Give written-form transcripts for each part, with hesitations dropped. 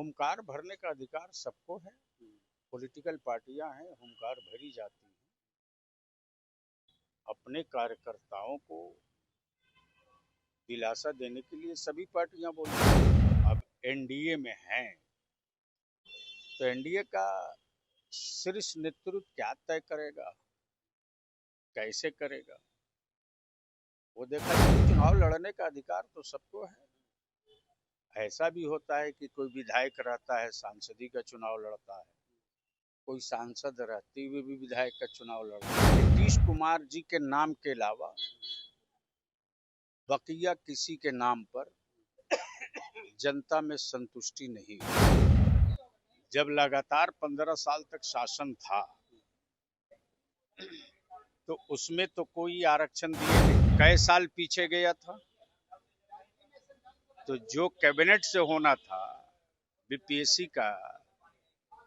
हुंकार भरने का अधिकार सबको है। पॉलिटिकल पार्टियां हैं, हुंकार भरी जाती हैं। अपने कार्यकर्ताओं को दिलासा देने के लिए सभी पार्टियां बोलती हैं। अब एनडीए में हैं तो एनडीए का शीर्ष नेतृत्व क्या तय करेगा, कैसे करेगा, वो देखा जाए। चुनाव लड़ने का अधिकार तो सबको है। ऐसा भी होता है कि कोई विधायक रहता है, सांसदी का चुनाव लड़ता है, कोई सांसद रहते हुए भी विधायक का चुनाव लड़ता है। नीतीश कुमार जी के नाम के अलावा बकिया किसी के नाम पर जनता में संतुष्टि नहीं हुई। जब लगातार 15 साल तक शासन था तो उसमें तो कोई आरक्षण दिए नहीं। कई साल पीछे गया था तो जो कैबिनेट से होना था, बीपीएससी का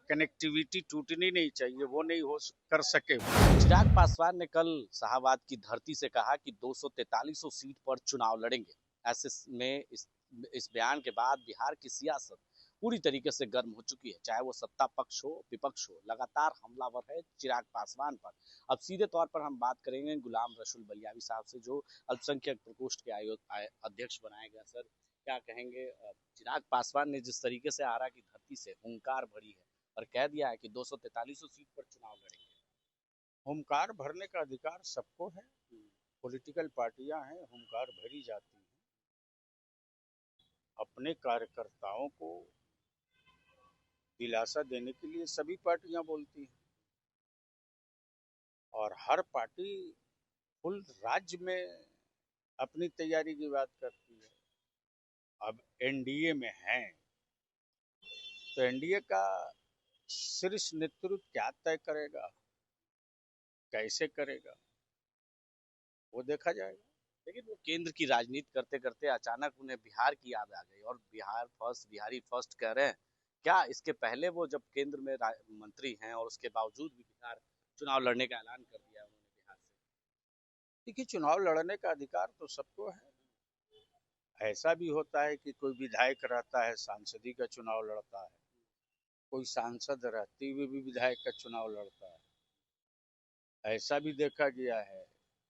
कनेक्टिविटी टूटनी नहीं चाहिए, वो नहीं हो कर सके। चिराग पासवान ने कल शाहबाद की धरती से कहा कि 243 सीट पर चुनाव लड़ेंगे। ऐसे में इस बयान के बाद बिहार की सियासत पूरी तरीके से गर्म हो चुकी है। चाहे वो सत्ता पक्ष हो विपक्ष हो, लगातार हमलावर है चिराग पासवान पर। अब सीधे तौर पर हम बात करेंगे गुलाम रसूल बलियावी साहब से, जो अल्पसंख्यक प्रकोष्ठ के अध्यक्ष बनाए गए। सर, क्या कहेंगे? चिराग पासवान ने जिस तरीके से आरा की धरती से हुंकार भरी है और कह दिया है कि 243 सीट पर चुनाव लड़ेंगे। हुंकार भरने का अधिकार सबको है। पॉलिटिकल पार्टियां हैं, हुंकार भरी जाती हैं। अपने कार्यकर्ताओं को दिलासा देने के लिए सभी पार्टियां बोलती हैं और हर पार्टी फुल राज्य में अपनी तैयारी की बात करती है। अब एनडीए में हैं तो एनडीए का शीर्ष नेतृत्व क्या तय करेगा, कैसे करेगा, वो देखा जाएगा। लेकिन वो केंद्र की राजनीति करते करते अचानक उन्हें बिहार की याद आ गई और बिहार फर्स्ट, बिहारी फर्स्ट कह रहे हैं। क्या इसके पहले वो जब केंद्र में मंत्री हैं और उसके बावजूद भी बिहार चुनाव लड़ने का ऐलान कर दिया उन्होंने बिहार से? देखिए, चुनाव लड़ने का अधिकार तो सबको है। ऐसा भी होता है कि कोई विधायक रहता है, सांसदी का चुनाव लड़ता है, कोई सांसद रहते हुए भी विधायक का चुनाव लड़ता है। ऐसा भी देखा गया है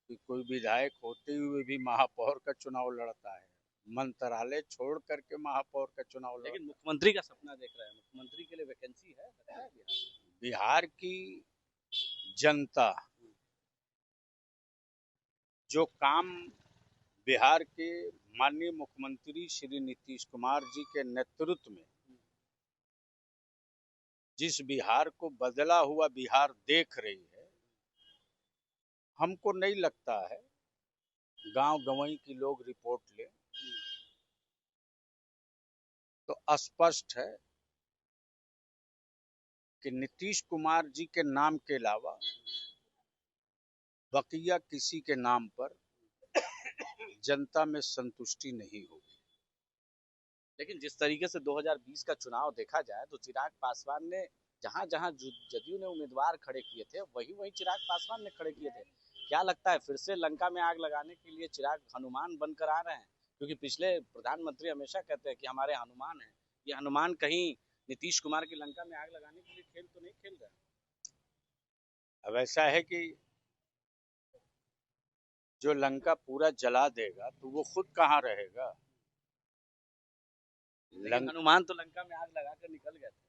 कि कोई विधायक होते हुए भी महापौर का चुनाव लड़ता है, मंत्रालय छोड़ करके महापौर का चुनाव लड़ता है। लेकिन मुख्यमंत्री का सपना देख रहे हैं, मुख्यमंत्री के लिए वैकेंसी है बिहार में? बिहार की जनता जो काम बिहार के माननीय मुख्यमंत्री श्री नीतीश कुमार जी के नेतृत्व में जिस बिहार को बदला हुआ बिहार देख रही है, हमको नहीं लगता है गांव गंवई की लोग रिपोर्ट ले तो स्पष्ट है कि नीतीश कुमार जी के नाम के अलावा बकिया किसी के नाम पर जनता में संतुष्टि नहीं होगी। लेकिन जिस तरीके से 2020 का चुनाव देखा जाए तो चिराग पासवान ने जहां जहां जदयू ने उम्मीदवार खड़े किए थे, वही वही चिराग पासवान ने खड़े किए थे। क्या लगता है फिर से लंका में आग लगाने के लिए चिराग हनुमान बनकर आ रहे हैं? क्योंकि पिछले प्रधानमंत्री हमेशा कहते हैं कि हमारे हनुमान हैं। ये हनुमान कहीं नीतीश कुमार की लंका में आग लगाने के लिए खेल तो नहीं खेल रहे? अब ऐसा है कि जो लंका पूरा जला देगा तो वो खुद कहाँ रहेगा। लेकिन हनुमान तो लंका में आग लगाकर निकल गए थे।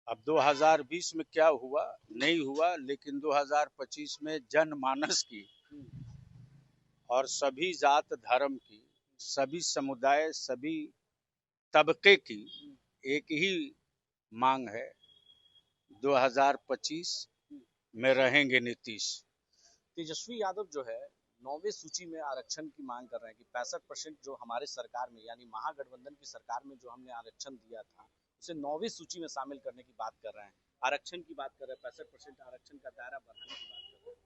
अब 2020 में क्या हुआ नहीं हुआ, लेकिन 2025 में जनमानस की और सभी जात धर्म की, सभी समुदाय, सभी तबके की एक ही मांग है, 2025 में रहेंगे नीतीश। तेजस्वी यादव जो है 9वीं सूची में आरक्षण की मांग कर रहे हैं कि 65% जो हमारे सरकार में यानी महागठबंधन की सरकार में जो हमने आरक्षण दिया था उसे 9वीं सूची में शामिल करने की बात कर रहे हैं। आरक्षण की बात कर रहे हैं, 65% आरक्षण का दायरा बढ़ाने की बात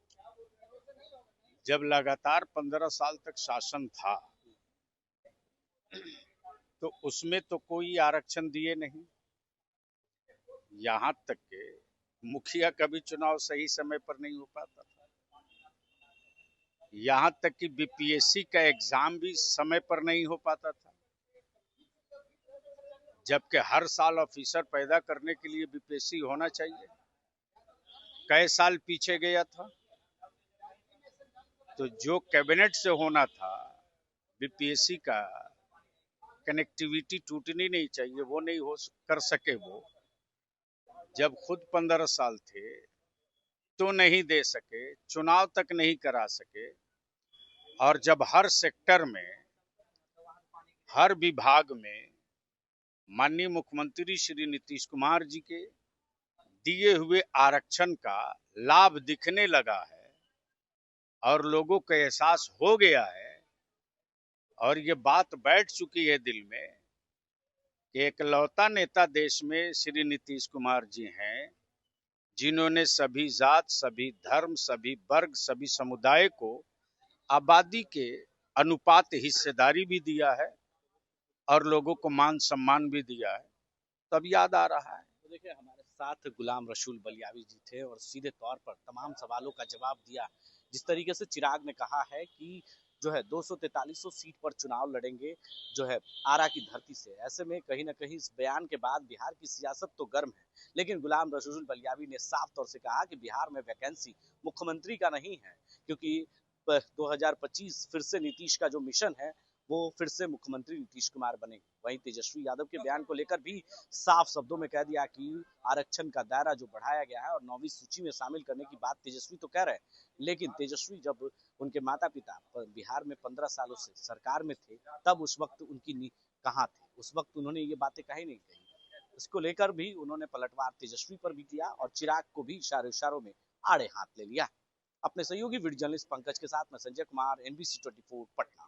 कर रहे हैं। जब लगातार 15 साल तक शासन था तो उसमें तो कोई आरक्षण दिए नहीं। यहाँ तक के मुखिया का भी चुनाव सही समय पर नहीं हो पाता था। यहाँ तक कि बीपीएससी का एग्जाम भी समय पर नहीं हो पाता था। जबकि हर साल ऑफिसर पैदा करने के लिए बीपीएससी होना चाहिए। कई साल पीछे गया था, तो जो कैबिनेट से होना था बीपीएससी का, कनेक्टिविटी टूटनी नहीं चाहिए, वो नहीं हो कर सके। वो जब खुद 15 साल थे तो नहीं दे सके, चुनाव तक नहीं करा सके, और जब हर सेक्टर में, हर विभाग में माननीय मुख्यमंत्री श्री नीतीश कुमार जी के दिए हुए आरक्षण का लाभ दिखने लगा है और लोगों को एहसास हो गया है और ये बात बैठ चुकी है दिल में कि एकलौता नेता देश में श्री नीतीश कुमार जी हैं जिन्होंने सभी जात, सभी धर्म, सभी वर्ग, सभी समुदाय को आबादी के अनुपात हिस्सेदारी भी दिया है और लोगों को मान सम्मान भी दिया है। तब याद आ रहा है। तो देखिए, हमारे साथ गुलाम रसूल बलियावी जी थे और सीधे तौर पर तमाम सवालों का जवाब दिया। जिस तरीके से चिराग ने कहा है कि जो है 243 सीट पर चुनाव लड़ेंगे, जो है आरा की धरती से, ऐसे में कहीं ना कहीं इस बयान के बाद बिहार की सियासत तो गर्म है। लेकिन गुलाम रसूल बलियावी ने साफ तौर से कहा कि बिहार में वैकेंसी मुख्यमंत्री का नहीं है, क्योंकि 2025 फिर से नीतीश का जो मिशन है वो फिर से मुख्यमंत्री नीतीश कुमार बनेंगे। वहीं तेजस्वी यादव के बयान को लेकर भी साफ शब्दों में कह दिया कि आरक्षण का दायरा जो बढ़ाया गया है और 9वीं सूची में शामिल करने की बात तेजस्वी तो कह रहे हैं, लेकिन तेजस्वी जब उनके माता पिता बिहार में 15 सालों से सरकार में थे, तब उस वक्त उनकी कहाँ थे? उस वक्त उन्होंने ये बातें कही नहीं कही। इसको लेकर भी उन्होंने पलटवार तेजस्वी पर भी किया और चिराग को भी इशारों में आड़े हाथ ले लिया। अपने सहयोगी वीडियो जर्नलिस्ट पंकज के साथ मैं संजय कुमार, NBC 24 पटना।